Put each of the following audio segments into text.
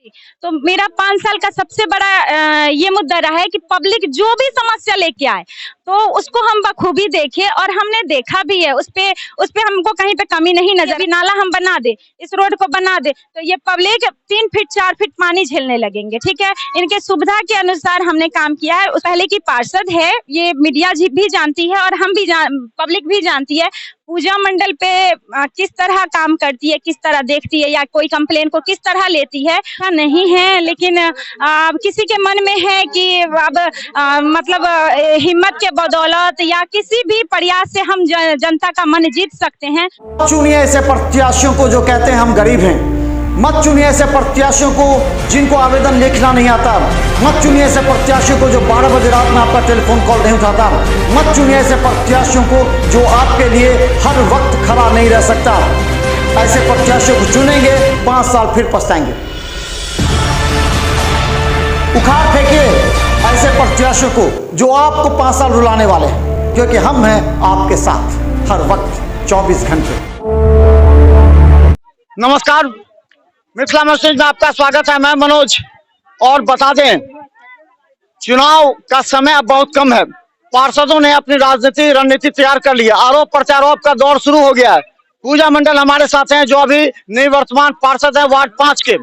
तो मेरा 5 साल का सबसे बड़ा ये मुद्दा रहा है कि पब्लिक जो भी समस्या लेके आए तो उसको हम बखूबी देखें, और हमने देखा भी है। उस पे हमको कहीं पे कमी नहीं नजर। अभी नाला हम बना दे, इस रोड को बना दे, तो ये पब्लिक 3 फीट 4 फीट पानी झेलने लगेंगे। ठीक है, इनके सुविधा के अनुसार हमने काम किया है। उस पहले की पार्षद है, ये मीडिया भी जानती है और हम भी पब्लिक भी जानती है पूजा मंडल पे किस तरह काम करती है, किस तरह देखती है, या कोई कंप्लेन को किस तरह लेती है नहीं है। लेकिन किसी के मन में है कि अब मतलब हिम्मत के बदौलत या किसी भी प्रयास से हम जनता का मन जीत सकते हैं। चुनिए ऐसे प्रत्याशियों को जो कहते हैं हम गरीब हैं। मत चुनिए ऐसे प्रत्याशियों को जिनको आवेदन लिखना नहीं आता। मत चुनिए ऐसे प्रत्याशियों को जो 12 बजे रात में आपका टेलीफोन कॉल नहीं उठाता। मत चुनिए ऐसे प्रत्याशियों को जो आपके लिए हर वक्त खड़ा नहीं रह सकता। ऐसे प्रत्याशियों को चुनेंगे, 5 साल फिर पछताएंगे। उखाड़ फेंकिए ऐसे प्रत्याशियों को जो आपको 5 साल रुलाने वाले हैं, क्योंकि हम हैं आपके साथ हर वक्त 24 घंटे। नमस्कार, मिथिला मैसेज में आपका स्वागत है। मैं मनोज। और बता दें, चुनाव का समय अब बहुत कम है। पार्षदों ने अपनी राजनीति रणनीति तैयार कर लिया। आरोप प्रत्यारोप का दौर शुरू हो गया है। पूजा मंडल हमारे साथ हैं, जो अभी निवर्तमान पार्षद है वार्ड 5 के।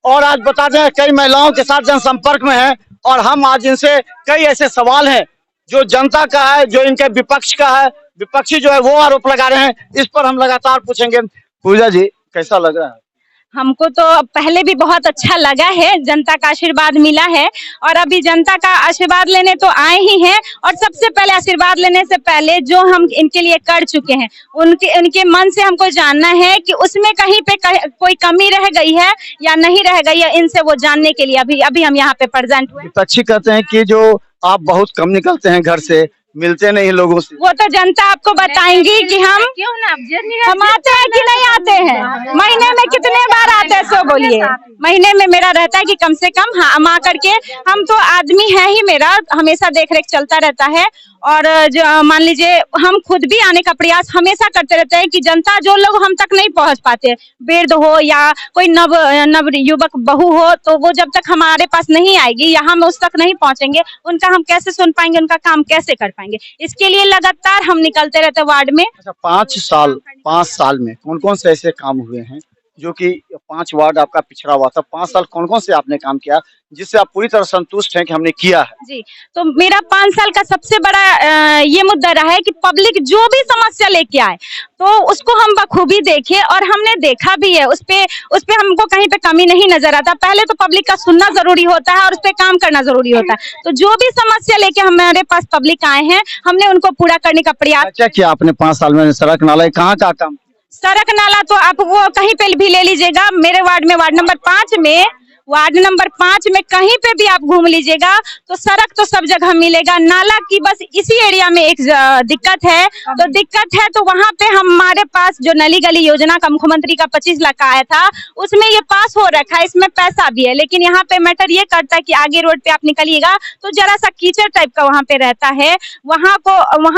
और आज बता दें, कई महिलाओं के साथ जनसंपर्क में है और हम आज इनसे कई ऐसे सवाल हैं जो जनता का है, जो इनके विपक्ष का है। विपक्षी जो है वो आरोप लगा रहे हैं, इस पर हम लगातार पूछेंगे। पूजा जी, कैसा लग रहा है? हमको तो पहले भी बहुत अच्छा लगा है, जनता का आशीर्वाद मिला है और अभी जनता का आशीर्वाद लेने तो आए ही हैं। और सबसे पहले आशीर्वाद लेने से पहले जो हम इनके लिए कर चुके हैं, उनके मन से हमको जानना है कि उसमें कहीं पे कोई कमी रह गई है या नहीं रह गई है। इनसे वो जानने के लिए अभी हम यहाँ पे प्रेजेंट हुए। विपक्षी कहते हैं कि जो आप बहुत कम निकलते हैं घर से, मिलते नहीं लोगों से। वो तो जनता आपको बताएंगी कि हम आते हैं कि नहीं आते हैं। महीने में कितने बार आते हैं सो बोलिए। महीने में मेरा रहता है कि कम से कम हम आकर के, हम तो आदमी है ही, मेरा हमेशा देख रेख चलता रहता है। और जो मान लीजिए, हम खुद भी आने का प्रयास हमेशा करते रहते हैं कि जनता, जो लोग हम तक नहीं पहुंच पाते, वृद्ध हो या कोई नव युवक बहू हो, तो वो जब तक हमारे पास नहीं आएगी या हम उस तक नहीं पहुंचेंगे, उनका हम कैसे सुन पाएंगे, उनका काम कैसे कर पाएंगे। इसके लिए लगातार हम निकलते रहते हैं वार्ड में। अच्छा, 5 साल में कौन कौन से ऐसे काम हुए हैं जो कि 5 वार्ड आपका पिछड़ा हुआ था? 5 साल कौन कौन से आपने काम किया जिससे आप पूरी तरह संतुष्ट हैं कि हमने किया है? जी, तो मेरा 5 साल का सबसे बड़ा ये मुद्दा रहा है कि पब्लिक जो भी समस्या लेके आए तो उसको हम बखूबी देखें, और हमने देखा भी है। उस पे हमको कहीं पे कमी नहीं नजर आता। पहले तो पब्लिक का सुनना जरूरी होता है और उस पे काम करना जरूरी होता है। तो जो भी समस्या लेके हमारे पास पब्लिक आए हैं, हमने उनको पूरा करने का प्रयास। क्या किया आपने 5 साल में? सड़क नाला कहाँ का काम? सड़क नाला तो आप वो कहीं पे भी ले लीजिएगा। मेरे वार्ड में, वार्ड नंबर 5 में कहीं पे भी आप घूम लीजिएगा तो सड़क तो सब जगह मिलेगा। नाला की बस इसी एरिया में एक दिक्कत है। तो वहाँ पे हमारे पास जो नली गली योजना का मुख्यमंत्री का 25 लाख का आया था, उसमें ये पास हो रखा है, इसमें पैसा भी है। लेकिन यहाँ पे मैटर ये करता है कि आगे रोड पे आप निकलिएगा तो जरा सा कीचड़ टाइप का वहाँ पे रहता है। वहाँ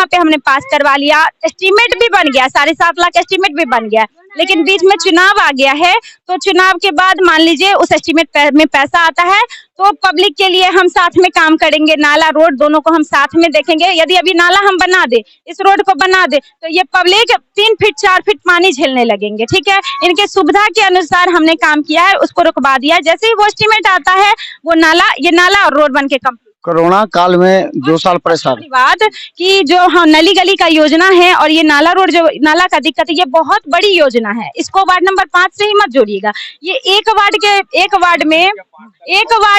पे हमने पास करवा लिया। एस्टीमेट भी बन गया, 7.5 लाख एस्टीमेट भी बन गया। लेकिन बीच में चुनाव आ गया है, तो चुनाव के बाद मान लीजिए उस एस्टीमेट में पैसा आता है तो पब्लिक के लिए हम साथ में काम करेंगे। नाला रोड दोनों को हम साथ में देखेंगे। यदि अभी नाला हम बना दे, इस रोड को बना दे, तो ये पब्लिक 3 फीट 4 फीट पानी झेलने लगेंगे। ठीक है, इनके सुविधा के अनुसार हमने काम किया है, उसको रुकवा दिया है। जैसे ही वो एस्टीमेट आता है, वो नाला और रोड बन के कम। कोरोना काल में 2 साल परेशान बात कि जो नली गली का योजना है और ये नाला रोड, जो नाला का दिक्कत है, ये बहुत बड़ी योजना है। इसको वार्ड नंबर 5 से ही मत जोड़िएगा। ये एक वार्ड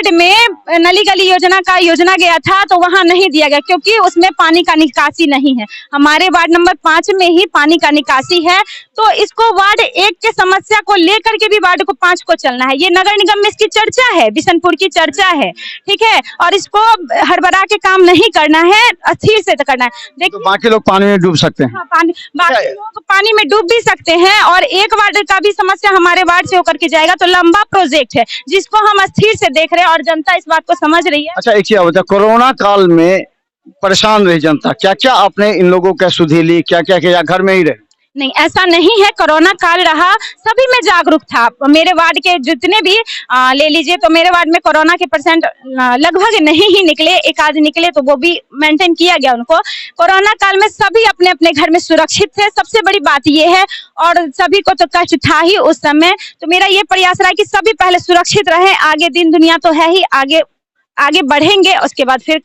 में नली गली योजना का योजना गया था तो वहां नहीं दिया गया, क्योंकि उसमें पानी का निकासी नहीं है। हमारे वार्ड नंबर 5 में ही पानी का निकासी है। तो इसको वार्ड 1 के समस्या को लेकर के भी वार्ड को 5 को चलना है। ये नगर निगम में इसकी चर्चा है, बिशनपुर की चर्चा है। ठीक है, और इसको हड़बड़ा के काम नहीं करना है, अस्थिर से करना है। देखिए, तो बाकी लोग पानी में डूब सकते हैं। बाकी लोग पानी में डूब भी सकते हैं, और एक वार्ड का भी समस्या हमारे वार्ड से होकर के जाएगा तो लंबा प्रोजेक्ट है जिसको हम अस्थिर से देख रहे हैं और जनता इस बात को समझ रही है। अच्छा, एक चीज बताओ, कोरोना काल में परेशान रही जनता, क्या क्या आपने इन लोगों का सुधी ली, क्या क्या किया? घर में ही रहे? नहीं, ऐसा नहीं है। कोरोना काल रहा, सभी में जागरूक था। मेरे वार्ड के जितने भी ले लीजिए, तो मेरे वार्ड में कोरोना के परसेंट लगभग नहीं ही निकले, एक आध निकले तो वो भी मेंटेन किया गया उनको। कोरोना काल में सभी अपने अपने घर में सुरक्षित थे, सबसे बड़ी बात ये है। और सभी को तो कष्ट था ही उस समय, तो मेरा ये प्रयास रहा कि सभी पहले सुरक्षित रहे। आगे दिन दुनिया तो है ही, आगे आगे बढ़ेंगे, उसके बाद फिर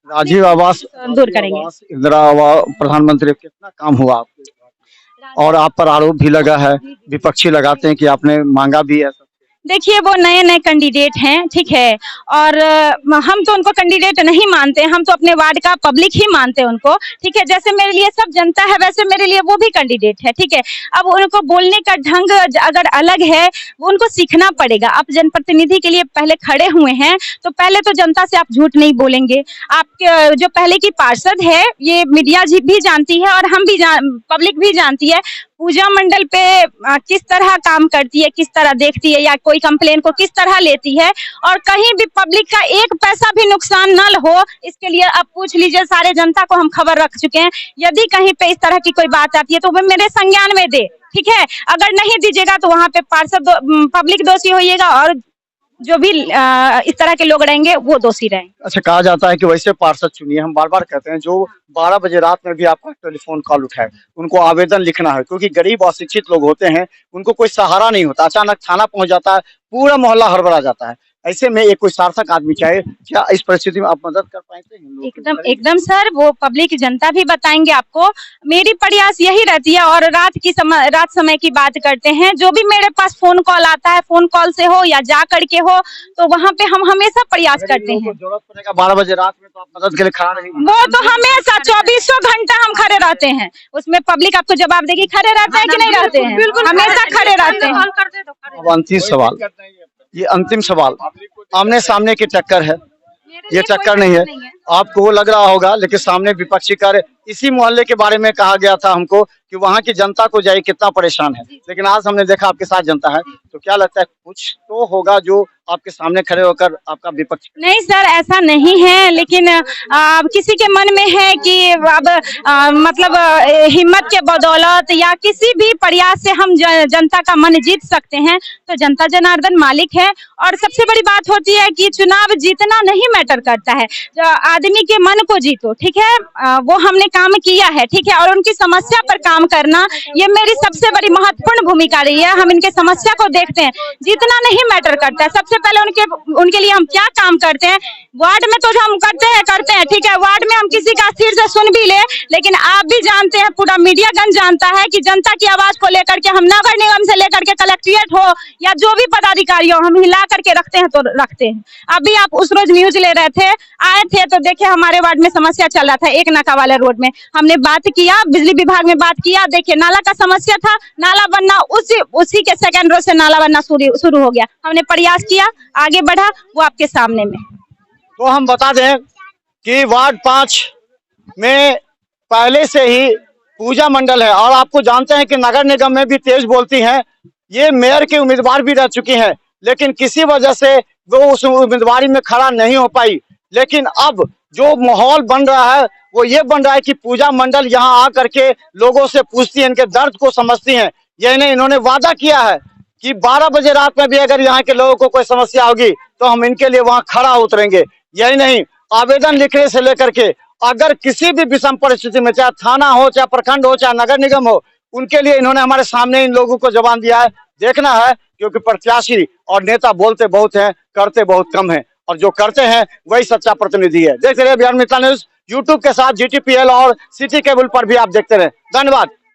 राजीव आवास दूर करेंगे। इंदिरा आवास प्रधानमंत्री कितना काम हुआ आपके, और आप पर आरोप भी लगा है, विपक्षी लगाते हैं कि आपने मांगा भी है। देखिए, वो नए नए कैंडिडेट हैं, ठीक है, और हम तो उनको कैंडिडेट नहीं मानते, हम तो अपने वार्ड का पब्लिक ही मानते हैं उनको, ठीक है। जैसे मेरे लिए सब जनता है, वैसे मेरे लिए वो भी कैंडिडेट है, ठीक है। अब उनको बोलने का ढंग अगर अलग है, वो उनको सीखना पड़ेगा। आप जनप्रतिनिधि के लिए पहले खड़े हुए हैं, तो पहले तो जनता से आप झूठ नहीं बोलेंगे। आपके जो पहले की पार्षद है, ये मीडिया भी जानती है और हम भी पब्लिक भी जानती है, पूजा मंडल पे किस तरह काम करती है, किस तरह देखती है, या कोई कंप्लेन को किस तरह लेती है, और कहीं भी पब्लिक का एक पैसा भी नुकसान न हो, इसके लिए आप पूछ लीजिए। सारे जनता को हम खबर रख चुके हैं। यदि कहीं पे इस तरह की कोई बात आती है तो वो मेरे संज्ञान में दे, ठीक है। अगर नहीं दीजिएगा तो वहाँ पे पार्षद पब्लिक दोषी होइएगा, और जो भी इस तरह के लोग रहेंगे वो दोषी रहेंगे। अच्छा, कहा जाता है कि वैसे पार्षद चुनिए। हम बार बार कहते हैं जो 12 बजे रात में भी आपका टेलीफोन कॉल उठाए, उनको आवेदन लिखना है, क्योंकि गरीब अशिक्षित लोग होते हैं, उनको कोई सहारा नहीं होता। अचानक थाना पहुंच जाता है, पूरा मोहल्ला हड़बड़ा जाता है। ऐसे में एक कोई सार्थक आदमी चाहे, क्या इस परिस्थिति में आप मदद कर पाएंगे? एकदम एकदम सर, वो पब्लिक जनता भी बताएंगे आपको। मेरी प्रयास यही रहती है। और रात समय की बात करते हैं, जो भी मेरे पास फोन कॉल आता है, फोन कॉल से हो या जा करके हो, तो वहाँ पे हम हमेशा प्रयास करते हैं। जरूरत पड़ेगा 12 बजे रात में, तो आप मदद के लिए खड़ा रहेंगे? वो तो हमेशा 24 घंटा हम खड़े रहते हैं। उसमें पब्लिक आपको जवाब देगी, खड़े रहते हैं कि नहीं रहते हैं? हमेशा खड़े रहते हैं। अब अंतिम सवाल, ये अंतिम सवाल, आमने सामने की टक्कर है, ये टक्कर नहीं है। आपको वो लग रहा होगा, लेकिन सामने विपक्षी कर। इसी मोहल्ले के बारे में कहा गया था हमको कि वहाँ की जनता को जाए कितना परेशान है, लेकिन आज हमने देखा आपके साथ जनता है, तो क्या लगता है कुछ तो होगा जो आपके सामने खड़े होकर आपका विपक्ष? नहीं सर, ऐसा नहीं है, लेकिन किसी के मन में है कि अब मतलब हिम्मत के बदौलत या किसी भी प्रयास से हम जनता का मन जीत सकते हैं, तो जनता जनार्दन मालिक है। और सबसे बड़ी बात होती है कि चुनाव जीतना नहीं मैटर करता है, जो आदमी के मन को जीतो, ठीक है। वो हमने काम किया है, ठीक है, और उनकी समस्या पर काम करना, ये मेरी सबसे बड़ी महत्वपूर्ण भूमिका रही है। हम इनके समस्या को देखते हैं, जीतना नहीं मैटर करता है। सबसे पहले उनके लिए हम क्या काम करते हैं, वार्ड में तो हम करते हैं, ठीक है। वार्ड में हम किसी का सिर से सुन भी ले, लेकिन आप भी जानते हैं, पूरा मीडियागण जानता है कि जनता की आवाज को लेकर के हम नगर निगम से लेकर के कलेक्ट्रेट हो या जो भी पदाधिकारी हो, हम हिला करके रखते हैं तो रखते हैं। अभी आप उस रोज न्यूज ले रहे थे, आए थे, तो देखिए हमारे वार्ड में समस्या चल रहा था, एक नाका वाले रोड में हमने बात किया, बिजली विभाग में बात किया। देखिए नाला का समस्या था, नाला बनना उसी के सेकंड रोज से नाला बनना शुरू हो गया। हमने प्रयास किया, आगे बढ़ा, वो आपके सामने में। तो हम बता दें कि वार्ड 5 में पहले से ही पूजा मंडल है, और आपको जानते हैं कि नगर निगम में भी तेज बोलती हैं। ये मेयर की उम्मीदवार भी रह चुकी हैं, लेकिन किसी वजह से वो उस उम्मीदवारी में खड़ा नहीं हो पाई। लेकिन अब जो माहौल बन रहा है वो ये बन रहा है कि पूजा मंडल यहाँ आकर के लोगों से पूछती है, इनके दर्द को समझती हैं। ये इन्होंने वादा किया है कि 12 बजे रात में भी अगर यहाँ के लोगों को कोई समस्या होगी तो हम इनके लिए वहाँ खड़ा उतरेंगे। यही नहीं, आवेदन लिखने से लेकर के अगर किसी भी विषम परिस्थिति में, चाहे थाना हो, चाहे प्रखंड हो, चाहे नगर निगम हो, उनके लिए इन्होंने हमारे सामने इन लोगों को जवाब दिया है। देखना है, क्योंकि प्रत्याशी और नेता बोलते बहुत हैं, करते बहुत कम हैं, और जो करते हैं वही सच्चा प्रतिनिधि है। देखते रहिए बिहार मिथिला न्यूज यूट्यूब के साथ GTPL और सिटी केबल पर भी आप देखते रहे। धन्यवाद।